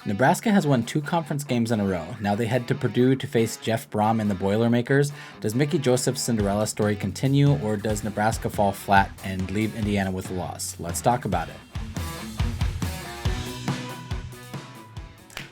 Nebraska has won 2 conference games in a row. Now they head to Purdue to face Jeff Brom and the Boilermakers. Does Mickey Joseph's Cinderella story continue, or does Nebraska fall flat and leave Indiana with a loss? Let's talk about it.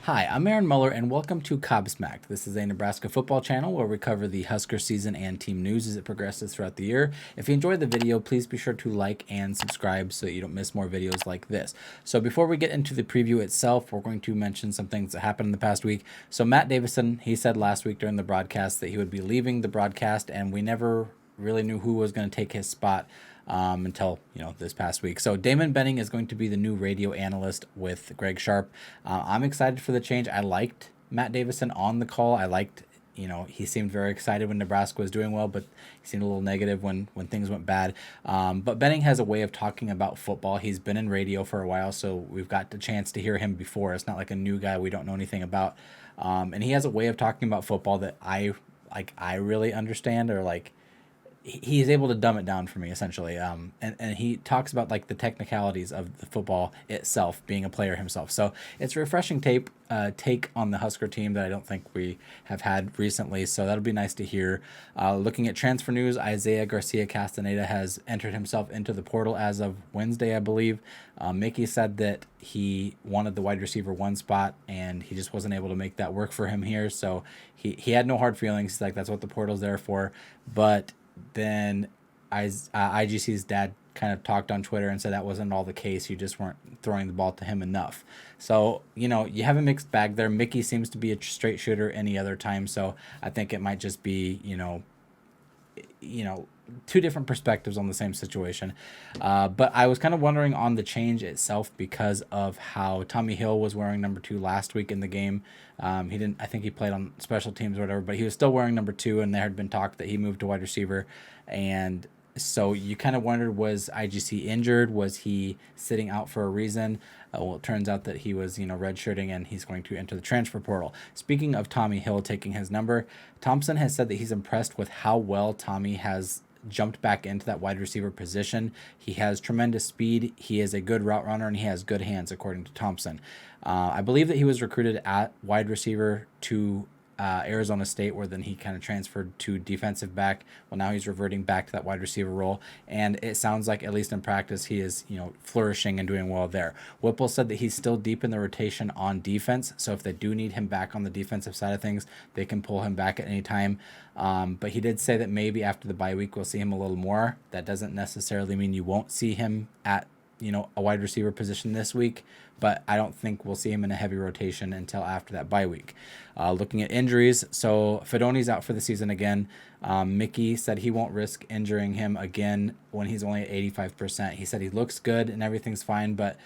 Hi, I'm Aaron Muller, and welcome to Cobsmacked. This is a Nebraska football channel where we cover the Husker season and team news as it progresses throughout the year. If you enjoyed the video, please be sure to like and subscribe so that you don't miss more videos like this. So before we get into the preview itself, we're going to mention some things that happened in the past week. So Matt Davison, he said last week during the broadcast that he would be leaving the broadcast, and we never really knew who was going to take his spot until this past week. So Damon Benning is going to be the new radio analyst with Greg Sharp. I'm excited for the change. I liked Matt Davison on the call. I liked, he seemed very excited when Nebraska was doing well, but he seemed a little negative when things went bad. But Benning has a way of talking about football. He's been in radio for a while, so we've got the chance to hear him before. It's not like a new guy we don't know anything about. And he has a way of talking about football that I really understand, or he's able to dumb it down for me, essentially. And he talks about the technicalities of the football itself, being a player himself. So it's a refreshing take on the Husker team that I don't think we have had recently. So that'll be nice to hear. Looking at transfer news, Isaiah Garcia Castaneda has entered himself into the portal as of Wednesday, I believe. Mickey said that he wanted the wide receiver 1 spot, and he just wasn't able to make that work for him here. So he had no hard feelings. He's like, that's what the portal's there for. But then IGC's dad kind of talked on Twitter and said that wasn't all the case. You just weren't throwing the ball to him enough. So, you have a mixed bag there. Mickey seems to be a straight shooter any other time. So I think it might just be, two different perspectives on the same situation. But I was kind of wondering on the change itself because of how Tommy Hill was wearing number 2 last week in the game. I think he played on special teams or whatever, but he was still wearing number 2, and there had been talk that he moved to wide receiver. And so you kind of wondered, was IGC injured? Was he sitting out for a reason? Well, it turns out that he was, redshirting, and he's going to enter the transfer portal. Speaking of Tommy Hill taking his number, Thompson has said that he's impressed with how well Tommy has jumped back into that wide receiver position. He has tremendous speed. He is a good route runner, and he has good hands, according to Thompson. I believe that he was recruited at wide receiver to Arizona State, where then he kind of transferred to defensive back. Well, now he's reverting back to that wide receiver role, and it sounds like, at least in practice, he is flourishing and doing well there. Whipple said that he's still deep in the rotation on defense, so if they do need him back on the defensive side of things, they can pull him back at any time. But he did say that maybe after the bye week we'll see him a little more. That doesn't necessarily mean you won't see him at a wide receiver position this week, but I don't think we'll see him in a heavy rotation until after that bye week. Looking at injuries, so Fedoni's out for the season again. Mickey said he won't risk injuring him again when he's only at 85%. He said he looks good and everything's fine, but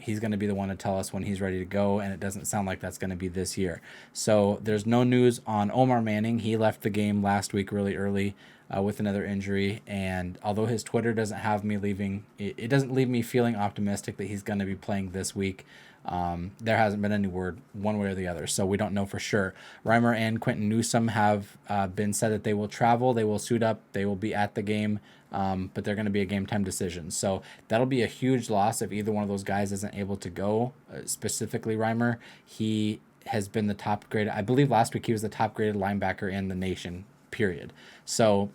he's going to be the one to tell us when he's ready to go, and it doesn't sound like that's going to be this year. So there's no news on Omar Manning. He left the game last week really early with another injury, and although his Twitter doesn't have me leaving, it doesn't leave me feeling optimistic that he's going to be playing this week. There hasn't been any word one way or the other, so we don't know for sure. Reimer and Quentin Newsome have been said that they will travel, they will suit up, they will be at the game, but they're going to be a game time decision. So that'll be a huge loss if either one of those guys isn't able to go. Specifically Reimer, he has been the top graded, I believe last week he was the top graded linebacker in the nation, period. So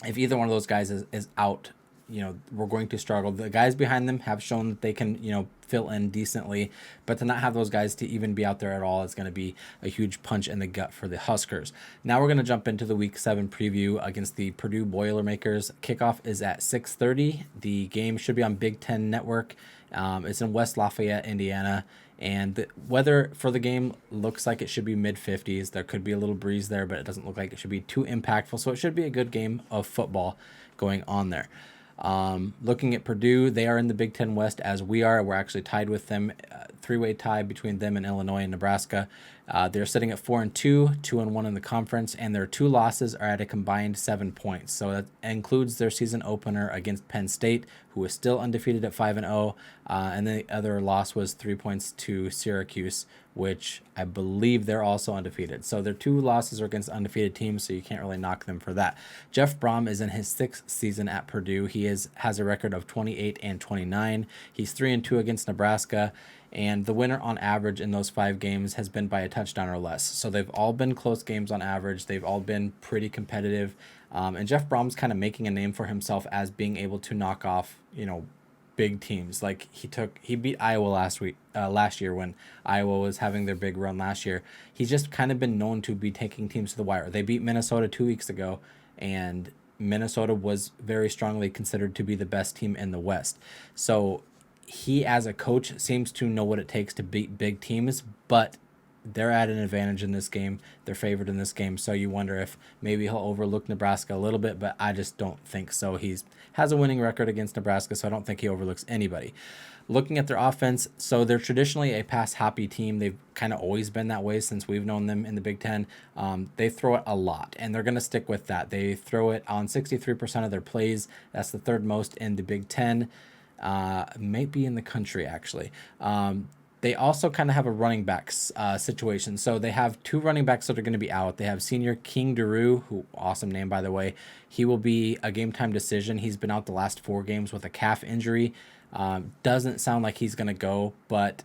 if either one of those guys is out, we're going to struggle. The guys behind them have shown that they can, fill in decently, but to not have those guys to even be out there at all is going to be a huge punch in the gut for the Huskers. Now we're going to jump into the Week 7 preview against the Purdue Boilermakers. Kickoff is at 6:30. The game should be on Big Ten Network. It's in West Lafayette, Indiana, and the weather for the game looks like it should be mid-50s. There could be a little breeze there, but it doesn't look like it should be too impactful, so it should be a good game of football going on there. Looking at Purdue, they are in the Big Ten West as we are. We're actually tied with them, three-way tie between them and Illinois and Nebraska. They're sitting at 4-2, 2-1 in the conference, and their 2 losses are at a combined 7 points. So that includes their season opener against Penn State, who is still undefeated at 5-0, and the other loss was 3 points to Syracuse, which I believe they're also undefeated. So their 2 losses are against undefeated teams, so you can't really knock them for that. Jeff Brom is in his 6th season at Purdue. He has a record of 28-29. He's 3-2 against Nebraska, And the winner on average in those 5 games has been by a touchdown or less. So they've all been close games on average. They've all been pretty competitive. And Jeff Brom's kind of making a name for himself as being able to knock off, big teams. Like he beat Iowa last year when Iowa was having their big run last year. He's just kind of been known to be taking teams to the wire. They beat Minnesota 2 weeks ago, and Minnesota was very strongly considered to be the best team in the West. So he, as a coach, seems to know what it takes to beat big teams, but they're at an advantage in this game. They're favored in this game, so you wonder if maybe he'll overlook Nebraska a little bit, but I just don't think so. He has a winning record against Nebraska, so I don't think he overlooks anybody. Looking at their offense, so they're traditionally a pass-happy team. They've kind of always been that way since we've known them in the Big Ten. They throw it a lot, and they're going to stick with that. They throw it on 63% of their plays. That's the third most in the Big Ten. Might be in the country, actually. They also kind of have a running backs situation. So they have 2 running backs that are going to be out. They have senior King Daru, who, awesome name, by the way. He will be a game-time decision. He's been out the last 4 games with a calf injury. Doesn't sound like he's going to go, but,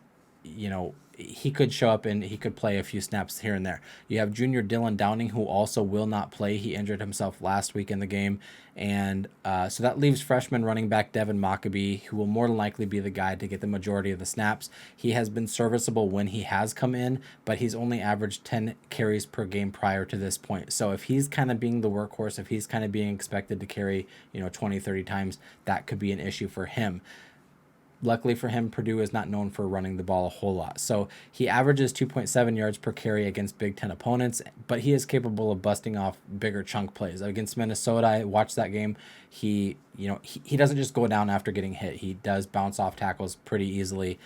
he could show up and he could play a few snaps here and there. You have junior Dylan Downing, who also will not play. He injured himself last week in the game. And so that leaves freshman running back Devin Mockabee, who will more than likely be the guy to get the majority of the snaps. He has been serviceable when he has come in, but he's only averaged 10 carries per game prior to this point. So if he's kind of being the workhorse, if he's kind of being expected to carry, 20, 30 times, that could be an issue for him. Luckily for him, Purdue is not known for running the ball a whole lot. So he averages 2.7 yards per carry against Big Ten opponents, but he is capable of busting off bigger chunk plays. Against Minnesota, I watched that game. He doesn't just go down after getting hit. He does bounce off tackles pretty easily.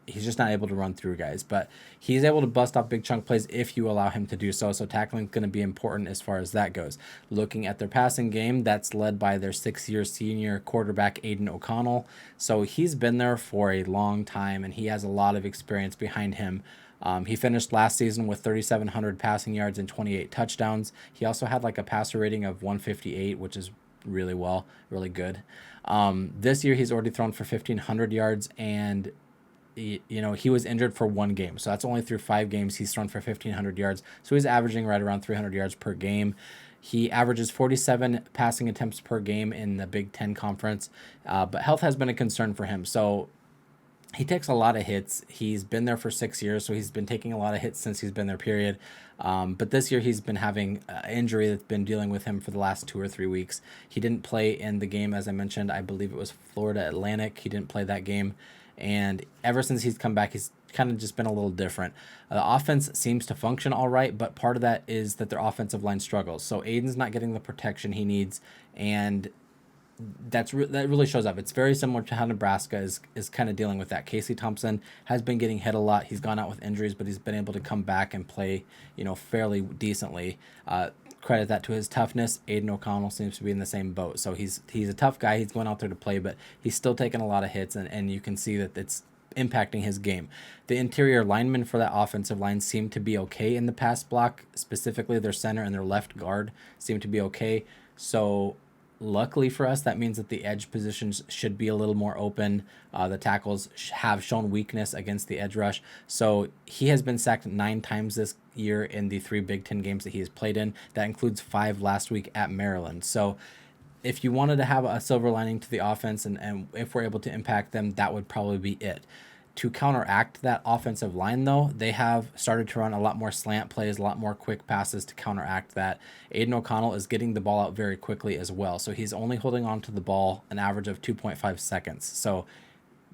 He's just not able to run through guys, but he's able to bust off big chunk plays if you allow him to do so. So tackling is going to be important as far as that goes. Looking at their passing game, that's led by their 6-year senior quarterback, Aiden O'Connell. So he's been there for a long time, and he has a lot of experience behind him. He finished last season with 3,700 passing yards and 28 touchdowns. He also had like a passer rating of 158, which is really good. This year he's already thrown for 1,500 yards, and he was injured for 1 game. So that's only through 5 games he's thrown for 1,500 yards. So he's averaging right around 300 yards per game. He averages 47 passing attempts per game in the Big Ten Conference, but health has been a concern for him. So he takes a lot of hits. He's been there for 6 years, so he's been taking a lot of hits since he's been there, period. But this year he's been having an injury that's been dealing with him for the last 2 or 3 weeks. He didn't play in the game, as I mentioned. I believe it was Florida Atlantic. He didn't play that game. And ever since he's come back, he's kind of just been a little different. The offense seems to function all right, but part of that is that their offensive line struggles. So Aiden's not getting the protection he needs, and that really shows up. It's very similar to how Nebraska is kind of dealing with that. Casey Thompson has been getting hit a lot. He's gone out with injuries, but he's been able to come back and play, fairly decently. Credit that to his toughness. Aiden O'Connell seems to be in the same boat. So he's a tough guy. He's going out there to play, but he's still taking a lot of hits, and you can see that it's impacting his game. The interior linemen for that offensive line seem to be okay in the pass block. Specifically, their center and their left guard seem to be okay. So luckily for us, that means that the edge positions should be a little more open. The tackles have shown weakness against the edge rush. So he has been sacked 9 times this year in the 3 Big Ten games that he has played in. That includes 5 last week at Maryland. So if you wanted to have a silver lining to the offense, and if we're able to impact them, that would probably be it. To counteract that offensive line, though, they have started to run a lot more slant plays, a lot more quick passes to counteract that. Aiden O'Connell is getting the ball out very quickly as well. So he's only holding on to the ball an average of 2.5 seconds. So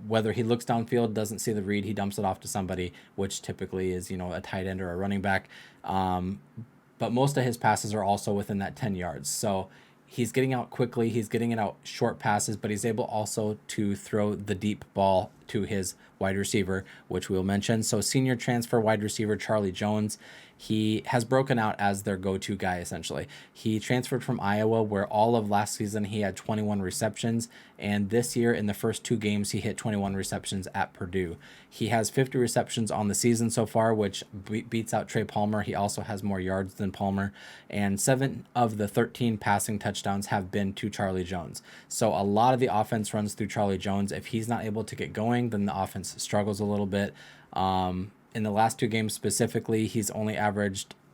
whether he looks downfield, doesn't see the read, he dumps it off to somebody, which typically is, a tight end or a running back. But most of his passes are also within that 10 yards. So he's getting out quickly. He's getting it out short passes, but he's able also to throw the deep ball to his wide receiver, which we'll mention. So senior transfer wide receiver Charlie Jones, he has broken out as their go-to guy, essentially. He transferred from Iowa, where all of last season he had 21 receptions, and this year in the first 2 games he hit 21 receptions at Purdue. He has 50 receptions on the season so far, which beats out Trey Palmer. He also has more yards than Palmer, and 7 of the 13 passing touchdowns have been to Charlie Jones. So a lot of the offense runs through Charlie Jones. If he's not able to get going, then the offense offense struggles a little bit. In the last 2 games specifically,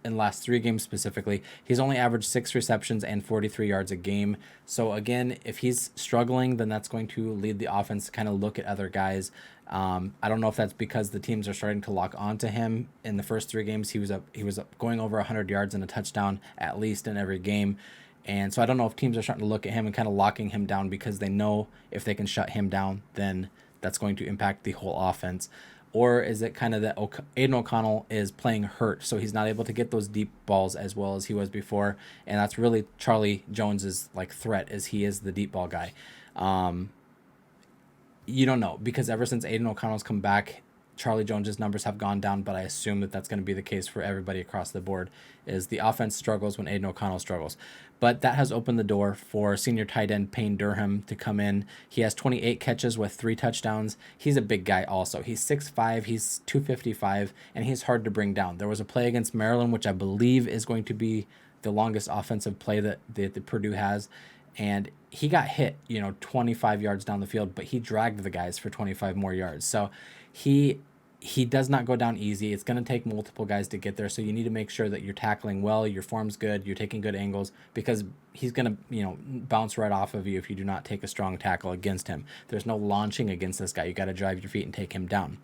in the last 3 games specifically, he's only averaged 6 receptions and 43 yards a game. So again, if he's struggling, then that's going to lead the offense to kind of look at other guys. I don't know if that's because the teams are starting to lock onto him. In the first 3 games, he was up going over 100 yards and a touchdown at least in every game. And so I don't know if teams are starting to look at him and kind of locking him down because they know if they can shut him down, then that's going to impact the whole offense. Or is it kind of that Aiden O'Connell is playing hurt, so he's not able to get those deep balls as well as he was before, and that's really Charlie Jones's threat, as he is the deep ball guy. You don't know, because ever since Aiden O'Connell's come back, Charlie Jones's numbers have gone down, but I assume that that's going to be the case for everybody across the board, is the offense struggles when Aiden O'Connell struggles. But that has opened the door for senior tight end Payne Durham to come in. He has 28 catches with 3 touchdowns. He's a big guy also. He's 6'5", he's 255, and he's hard to bring down. There was a play against Maryland, which I believe is going to be the longest offensive play that the Purdue has, and he got hit, 25 yards down the field, but he dragged the guys for 25 more yards. So he does not go down easy. It's going to take multiple guys to get there, so you need to make sure that you're tackling well, your form's good, you're taking good angles, because he's going to, bounce right off of you if you do not take a strong tackle against him. There's no launching against this guy. You got to drive your feet and take him down.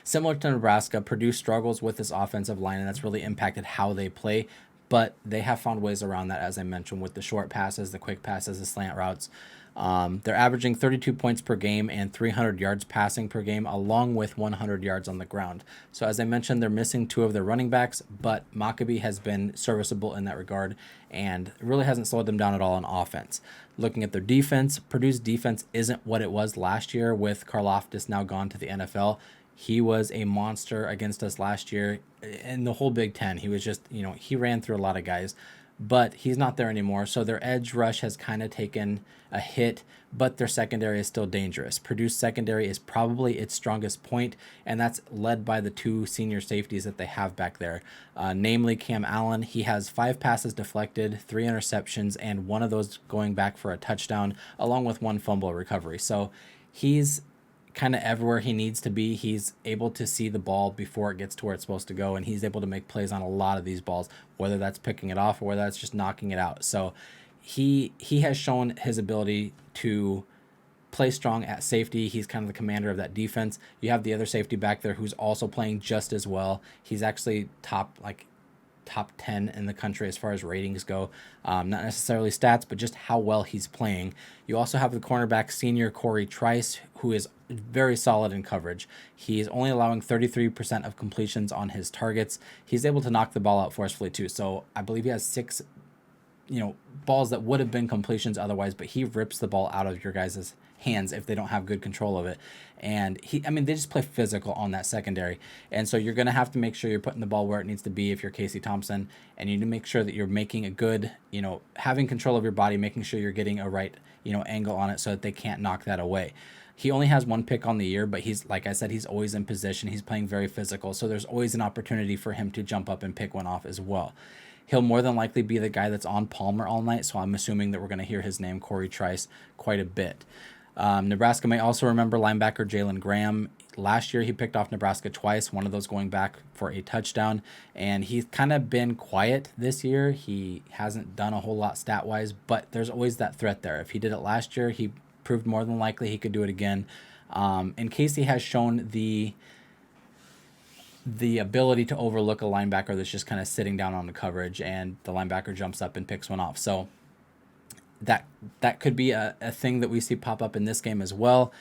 Similar to Nebraska, Purdue struggles with this offensive line, and that's really impacted how they play, but they have found ways around that, as I mentioned, with the short passes, the quick passes, the slant routes. They're averaging 32 points per game and 300 yards passing per game, along with 100 yards on the ground. So as I mentioned, they're missing 2 of their running backs, but Maccabee has been serviceable in that regard and really hasn't slowed them down at all on offense. Looking at their defense, Purdue's defense isn't what it was last year with Karlaftis now gone to the NFL. He was a monster against us last year in the whole Big Ten. He was just, he ran through a lot of guys, but he's not there anymore. So their edge rush has kind of taken a hit, but their secondary is still dangerous. Purdue's secondary is probably its strongest point, and that's led by the 2 senior safeties that they have back there, namely Cam Allen. He has 5 passes deflected, 3 interceptions, and 1 of those going back for a touchdown, along with 1 fumble recovery. So he's kind of everywhere he needs to be. He's able to see the ball before it gets to where it's supposed to go, and he's able to make plays on a lot of these balls, whether that's picking it off or whether that's just knocking it out. So he has shown his ability to play strong at safety. He's kind of the commander of that defense. You have the other safety back there who's also playing just as well. He's actually top 10 in the country as far as ratings go. Not necessarily stats, but just how well he's playing. You also have the cornerback senior Corey Trice, who is very solid in coverage. He's only allowing 33% of completions on his targets. He's able to knock the ball out forcefully too. So I believe he has 6, balls that would have been completions otherwise, but he rips the ball out of your guys' hands if they don't have good control of it. And they just play physical on that secondary. And so you're going to have to make sure you're putting the ball where it needs to be if you're Casey Thompson, and you need to make sure that you're making a good, having control of your body, making sure you're getting a right, angle on it so that they can't knock that away. He only has 1 pick on the year, but he's, like I said, he's always in position. He's playing very physical, so there's always an opportunity for him to jump up and pick one off as well. He'll more than likely be the guy that's on Palmer all night, so I'm assuming that we're going to hear his name, Corey Trice, quite a bit. Nebraska may also remember linebacker Jalen Graham. Last year, he picked off Nebraska twice, one of those going back for a touchdown, and he's kind of been quiet this year. He hasn't done a whole lot stat-wise, but there's always that threat there. If he did it last year, he proved more than likely he could do it again. And Casey has shown the ability to overlook a linebacker that's just kind of sitting down on the coverage, and the linebacker jumps up and picks one off. So that could be a thing that we see pop up in this game as well,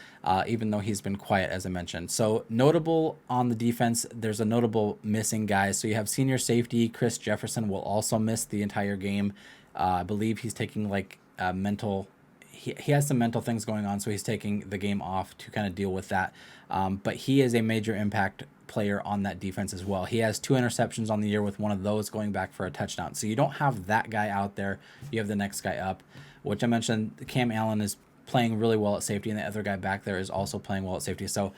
even though he's been quiet, as I mentioned. So notable on the defense, there's a notable missing guy. So you have senior safety Chris Jefferson will also miss the entire game. I believe he's taking mental... He has some mental things going on, so he's taking the game off to kind of deal with that. But he is a major impact player on that defense as well. He has 2 interceptions on the year, with one of those going back for a touchdown. So you don't have that guy out there. You have the next guy up, which I mentioned. Cam Allen is playing really well at safety, and the other guy back there is also playing well at safety. So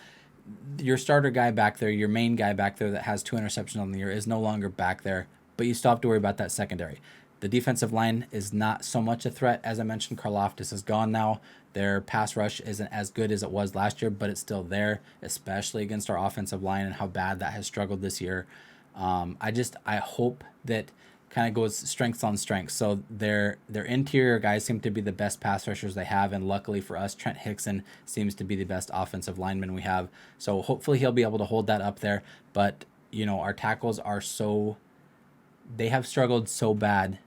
your starter guy back there, your main guy back there that has 2 interceptions on the year, is no longer back there, but you still have to worry about that secondary. The defensive line is not so much a threat. As I mentioned, Karlaftis is gone now. Their pass rush isn't as good as it was last year, but it's still there, especially against our offensive line and how bad that has struggled this year. I hope that kind of goes strengths on strengths. So their interior guys seem to be the best pass rushers they have, and luckily for us, Trent Hickson seems to be the best offensive lineman we have. So hopefully he'll be able to hold that up there. But our tackles they have struggled so bad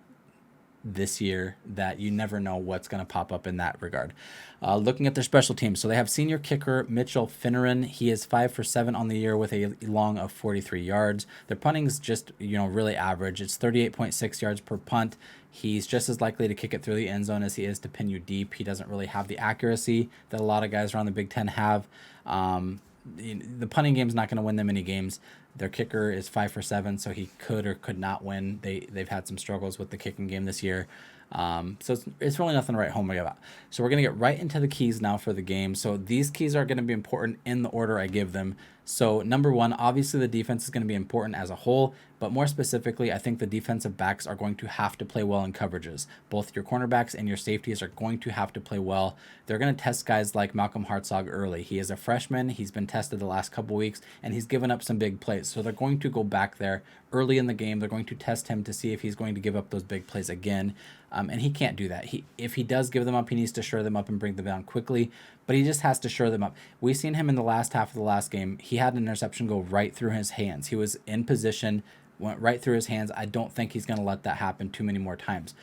this year that you never know what's going to pop up in that regard. Looking at their special teams, so they have senior kicker Mitchell Finneran. He is 5 for 7 on the year with a long of 43 yards. Their punting is just really average. It's 38.6 yards per punt. He's just as likely to kick it through the end zone as he is to pin you deep. He doesn't really have the accuracy that a lot of guys around the Big Ten have. The punting game is not going to win them any games. Their kicker is 5 for 7, so he could or could not win. They've had some struggles with the kicking game this year. So it's really nothing to write home about. So we're going to get right into the keys now for the game. So these keys are going to be important in the order I give them. So number one, obviously the defense is going to be important as a whole, but more specifically, I think the defensive backs are going to have to play well in coverages. Both your cornerbacks and your safeties are going to have to play well. They're going to test guys like Malcolm Hartzog early. He is a freshman. He's been tested the last couple weeks, and he's given up some big plays. So they're going to go back there early in the game. They're going to test him to see if he's going to give up those big plays again. And he can't do that. If he does give them up, he needs to shore them up and bring them down quickly. But he just has to shore them up. We've seen him in the last half of the last game. He had an interception go right through his hands. He was in position, went right through his hands. I don't think he's going to let that happen too many more times.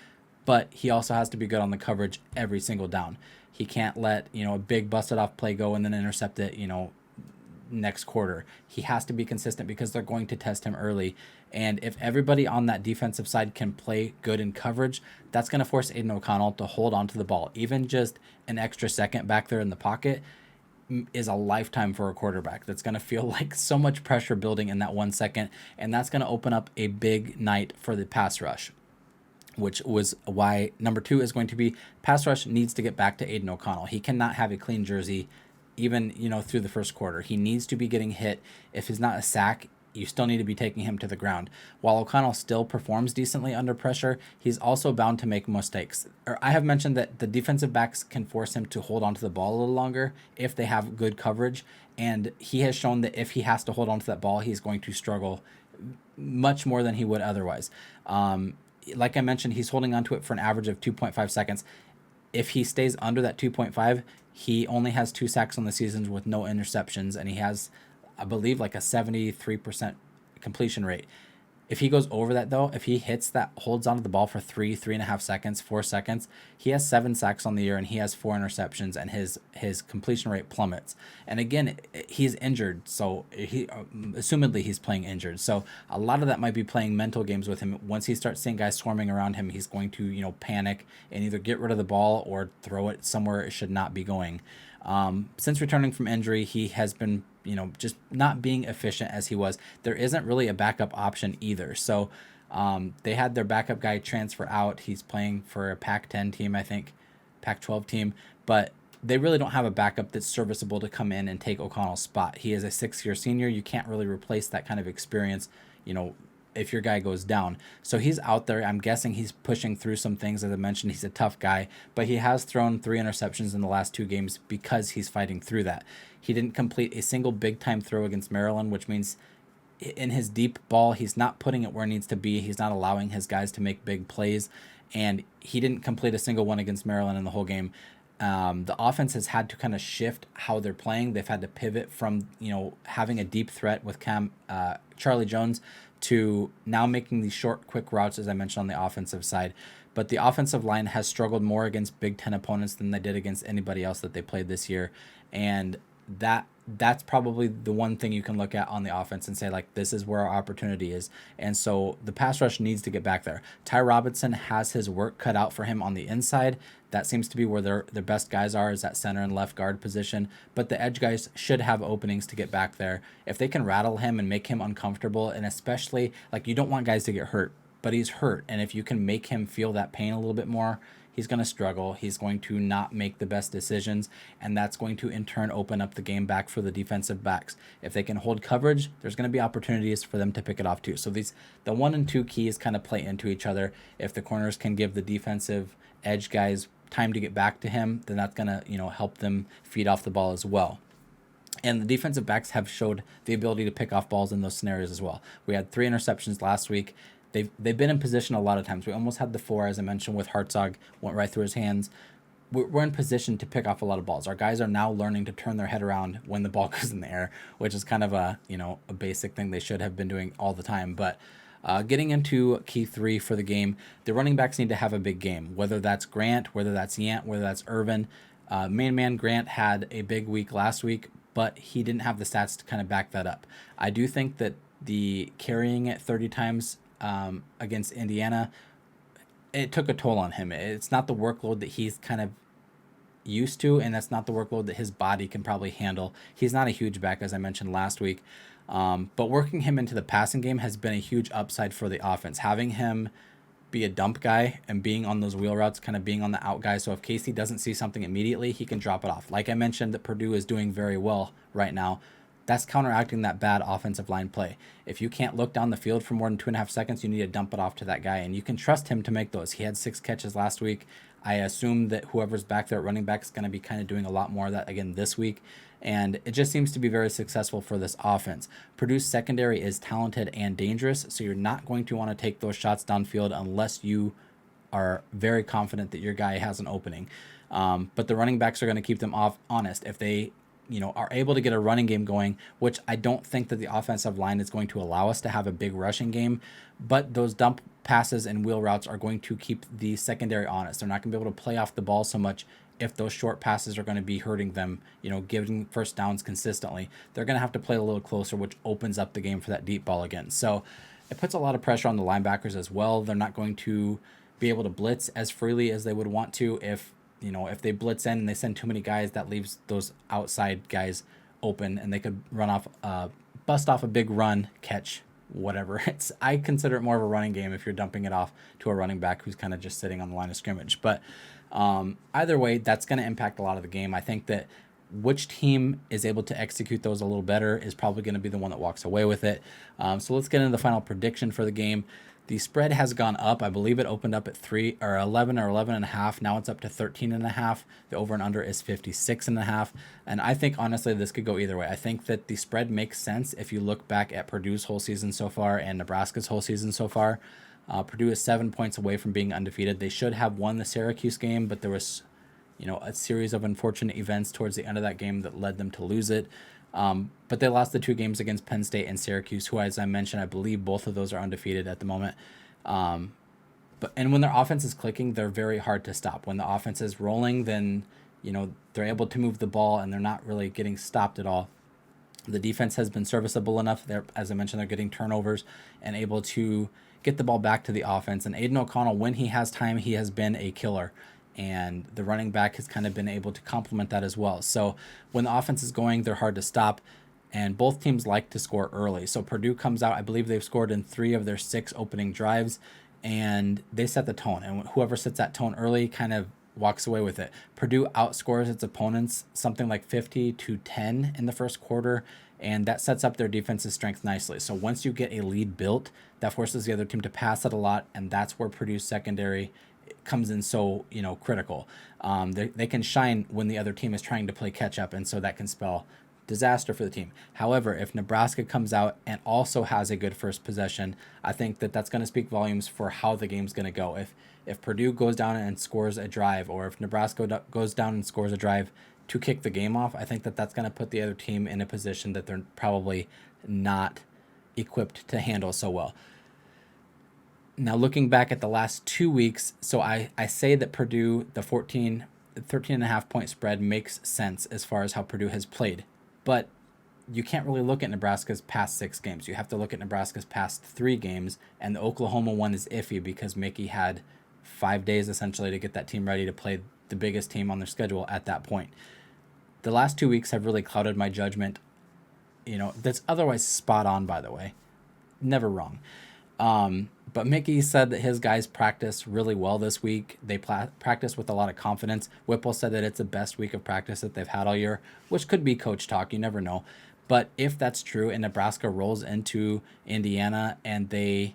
But he also has to be good on the coverage every single down. He can't let a big busted off play go and then intercept it next quarter. He has to be consistent because they're going to test him early. And if everybody on that defensive side can play good in coverage, that's going to force Aiden O'Connell to hold on to the ball. Even just an extra second back there in the pocket is a lifetime for a quarterback. That's going to feel like so much pressure building in that 1 second, and that's going to open up a big night for the pass rush, which was why number 2 is going to be pass rush needs to get back to Aiden O'Connell. He cannot have a clean jersey even through the first quarter. He needs to be getting hit. If it's not a sack, you still need to be taking him to the ground. While O'Connell still performs decently under pressure, he's also bound to make mistakes. I have mentioned that the defensive backs can force him to hold onto the ball a little longer if they have good coverage, and he has shown that if he has to hold onto that ball, he's going to struggle much more than he would otherwise. Like I mentioned, he's holding onto it for an average of 2.5 seconds. If he stays under that 2.5, he only has 2 sacks on the season with no interceptions, and he has, I believe, like a 73% completion rate. If he goes over that, though, if he hits that, holds onto the ball for 3.5 seconds, 4 seconds, he has 7 sacks on the year and he has 4 interceptions, and his completion rate plummets. And again, he's injured, so assumedly he's playing injured. So a lot of that might be playing mental games with him. Once he starts seeing guys swarming around him, he's going to panic and either get rid of the ball or throw it somewhere it should not be going. Since returning from injury, he has been just not being efficient as he was. There isn't really a backup option either. So they had their backup guy transfer out. He's playing for a Pac-10 team, I think, Pac-12 team, but they really don't have a backup that's serviceable to come in and take O'Connell's spot. He is a 6-year senior. You can't really replace that kind of experience, if your guy goes down. So he's out there. I'm guessing he's pushing through some things. As I mentioned, he's a tough guy, but he has thrown 3 interceptions in the last 2 games because he's fighting through that. He didn't complete a single big-time throw against Maryland, which means in his deep ball, he's not putting it where it needs to be. He's not allowing his guys to make big plays, and he didn't complete a single one against Maryland in the whole game. The offense has had to kind of shift how they're playing. They've had to pivot from having a deep threat with Charlie Jones to now making these short, quick routes, as I mentioned, on the offensive side. But the offensive line has struggled more against Big Ten opponents than they did against anybody else that they played this year. And that's probably the one thing you can look at on the offense and say, like, this is where our opportunity is. And so the pass rush needs to get back there. Ty Robinson has his work cut out for him on the inside. That seems to be where their best guys are, is that center and left guard position. But the edge guys should have openings to get back there. If they can rattle him and make him uncomfortable, and especially, like, you don't want guys to get hurt, but he's hurt. And if you can make him feel that pain a little bit more, he's going to struggle. He's going to not make the best decisions, and that's going to in turn open up the game back for the defensive backs. If they can hold coverage, there's going to be opportunities for them to pick it off too. So the 1 and 2 keys kind of play into each other. If the corners can give the defensive edge guys time to get back to him, then that's going to help them feed off the ball as well. And the defensive backs have showed the ability to pick off balls in those scenarios as well. We had 3 interceptions last week. They've been in position a lot of times. We almost had the 4, as I mentioned, with Hartzog, went right through his hands. We're in position to pick off a lot of balls. Our guys are now learning to turn their head around when the ball goes in the air, which is kind of a basic thing they should have been doing all the time. But getting into key 3 for the game, the running backs need to have a big game, whether that's Grant, whether that's Yant, whether that's Irvin. Main man Grant had a big week last week, but he didn't have the stats to kind of back that up. I do think that the carrying it 30 times against Indiana, it took a toll on him. It's not the workload that he's kind of used to, and that's not the workload that his body can probably handle. He's not a huge back, as I mentioned last week, but working him into the passing game has been a huge upside for the offense. Having him be a dump guy and being on those wheel routes, kind of being on the out guy, so if Casey doesn't see something immediately, he can drop it off. Like I mentioned, that Purdue is doing very well right now. That's counteracting that bad offensive line play. If you can't look down the field for more than 2.5 seconds, you need to dump it off to that guy, and you can trust him to make those. He had 6 catches last week. I assume that whoever's back there at running back is going to be kind of doing a lot more of that again this week, and it just seems to be very successful for this offense. Purdue's secondary is talented and dangerous, so you're not going to want to take those shots downfield unless you are very confident that your guy has an opening. But the running backs are going to keep them honest. If they are able to get a running game going, which I don't think that the offensive line is going to allow us to have a big rushing game, but those dump passes and wheel routes are going to keep the secondary honest. They're not going to be able to play off the ball so much if those short passes are going to be hurting them, giving first downs consistently. They're going to have to play a little closer, which opens up the game for that deep ball again. So it puts a lot of pressure on the linebackers as well. They're not going to be able to blitz as freely as they would want to if they blitz in and they send too many guys, that leaves those outside guys open, and they could run off, bust off a big run, catch, whatever. I consider it more of a running game if you're dumping it off to a running back who's kind of just sitting on the line of scrimmage. But either way, that's going to impact a lot of the game. I think that which team is able to execute those a little better is probably going to be the one that walks away with it. So let's get into the final prediction for the game. The spread has gone up. I believe it opened up at 11 or 11.5. Now it's up to 13.5. The over and under is 56.5. And I think, honestly, this could go either way. I think that the spread makes sense if you look back at Purdue's whole season so far and Nebraska's whole season so far. Purdue is 7 points away from being undefeated. They should have won the Syracuse game, but there was, a series of unfortunate events towards the end of that game that led them to lose it. But they lost the 2 games against Penn State and Syracuse, who, as I mentioned, I believe both of those are undefeated at the moment. And when their offense is clicking, they're very hard to stop. When the offense is rolling, then they're able to move the ball and they're not really getting stopped at all. The defense has been serviceable enough. As I mentioned, they're getting turnovers and able to get the ball back to the offense. And Aiden O'Connell, when he has time, he has been a killer. And the running back has kind of been able to complement that as well. So when the offense is going, they're hard to stop, and both teams like to score early. So Purdue comes out, I believe they've scored in 3 of their 6 opening drives, and they set the tone. And whoever sets that tone early kind of walks away with it. Purdue outscores its opponents something like 50-10 in the first quarter, and that sets up their defensive strength nicely. So once you get a lead built, that forces the other team to pass it a lot, and that's where Purdue's secondary comes in so critical. They can shine when the other team is trying to play catch up, and so that can spell disaster for the team. However, if Nebraska comes out and also has a good first possession, I think that that's going to speak volumes for how the game's going to go. If Purdue goes down and scores a drive, or if Nebraska goes down and scores a drive to kick the game off, I think that that's going to put the other team in a position that they're probably not equipped to handle so well. Now, looking back at the last 2 weeks, so I say that Purdue, the 13.5 point spread makes sense as far as how Purdue has played. But you can't really look at Nebraska's past 6 games. You have to look at Nebraska's past 3 games, and the Oklahoma one is iffy because Mickey had 5 days essentially to get that team ready to play the biggest team on their schedule at that point. The last 2 weeks have really clouded my judgment. That's otherwise spot on, by the way. Never wrong. But Mickey said that his guys practice really well this week. They practice with a lot of confidence. Whipple said that it's the best week of practice that they've had all year, which could be coach talk. You never know. But if that's true and Nebraska rolls into Indiana and they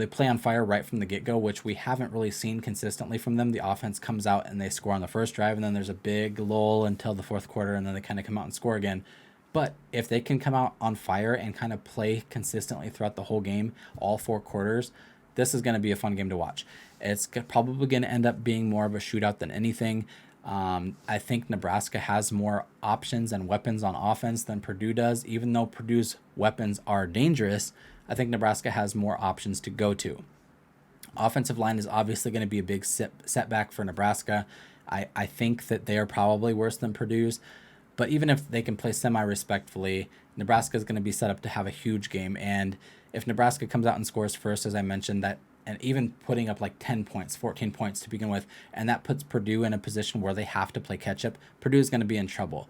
play on fire right from the get-go, which we haven't really seen consistently from them. The offense comes out and they score on the first drive, and then there's a big lull until the fourth quarter, and then they kind of come out and score again. But if they can come out on fire and kind of play consistently throughout the whole game, all 4 quarters, this is going to be a fun game to watch. It's probably going to end up being more of a shootout than anything. I think Nebraska has more options and weapons on offense than Purdue does. Even though Purdue's weapons are dangerous, I think Nebraska has more options to go to. Offensive line is obviously going to be a big setback for Nebraska. I think that they are probably worse than Purdue's. But even if they can play semi-respectfully, Nebraska is going to be set up to have a huge game. And if Nebraska comes out and scores first, as I mentioned, that and even putting up like 10 points, 14 points to begin with, and that puts Purdue in a position where they have to play catch-up, Purdue is going to be in trouble.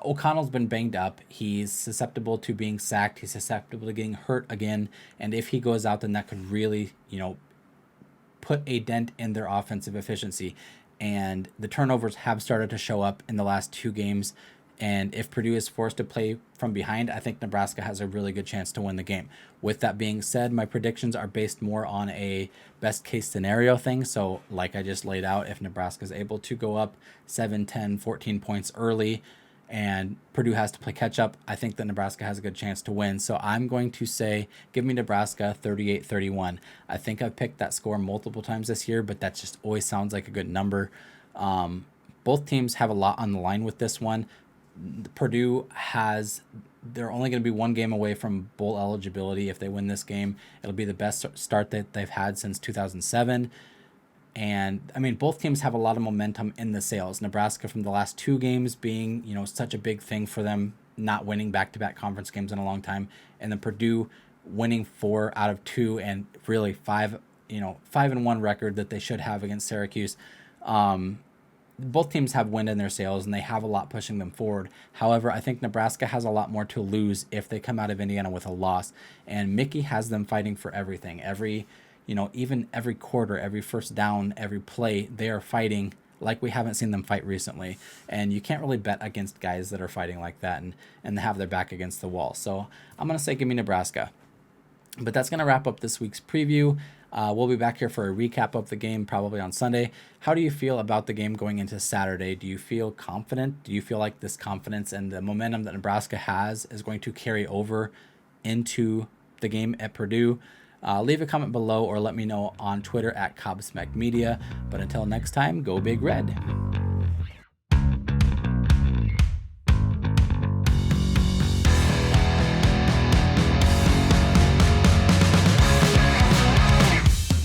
O'Connell's been banged up. He's susceptible to being sacked. He's susceptible to getting hurt again. And if he goes out, then that could really, put a dent in their offensive efficiency. And the turnovers have started to show up in the last 2 games. And if Purdue is forced to play from behind, I think Nebraska has a really good chance to win the game. With that being said, my predictions are based more on a best case scenario thing. So like I just laid out, if Nebraska is able to go up 7, 10, 14 points early and Purdue has to play catch up, I think that Nebraska has a good chance to win. So I'm going to say, give me Nebraska 38-31. I think I've picked that score multiple times this year, but that just always sounds like a good number. Both teams have a lot on the line with this one. Purdue they're only going to be 1 game away from bowl eligibility. If they win this game, it'll be the best start that they've had since 2007. And I mean, both teams have a lot of momentum in the sails. Nebraska from the last 2 games being, such a big thing for them, not winning back-to-back conference games in a long time. And then Purdue winning 4 out of 2 and really 5-1 record that they should have against Syracuse. Both teams have wind in their sails and they have a lot pushing them forward. However, I think Nebraska has a lot more to lose if they come out of Indiana with a loss. And Mickey has them fighting for everything. Even every quarter, every first down, every play, they are fighting like we haven't seen them fight recently. And you can't really bet against guys that are fighting like that and have their back against the wall. So I'm going to say give me Nebraska. But that's going to wrap up this week's preview. We'll be back here for a recap of the game probably on Sunday. How do you feel about the game going into Saturday? Do you feel confident? Do you feel like this confidence and the momentum that Nebraska has is going to carry over into the game at Purdue? Leave a comment below or let me know on Twitter at Cobsmacked Media. But until next time, go Big Red.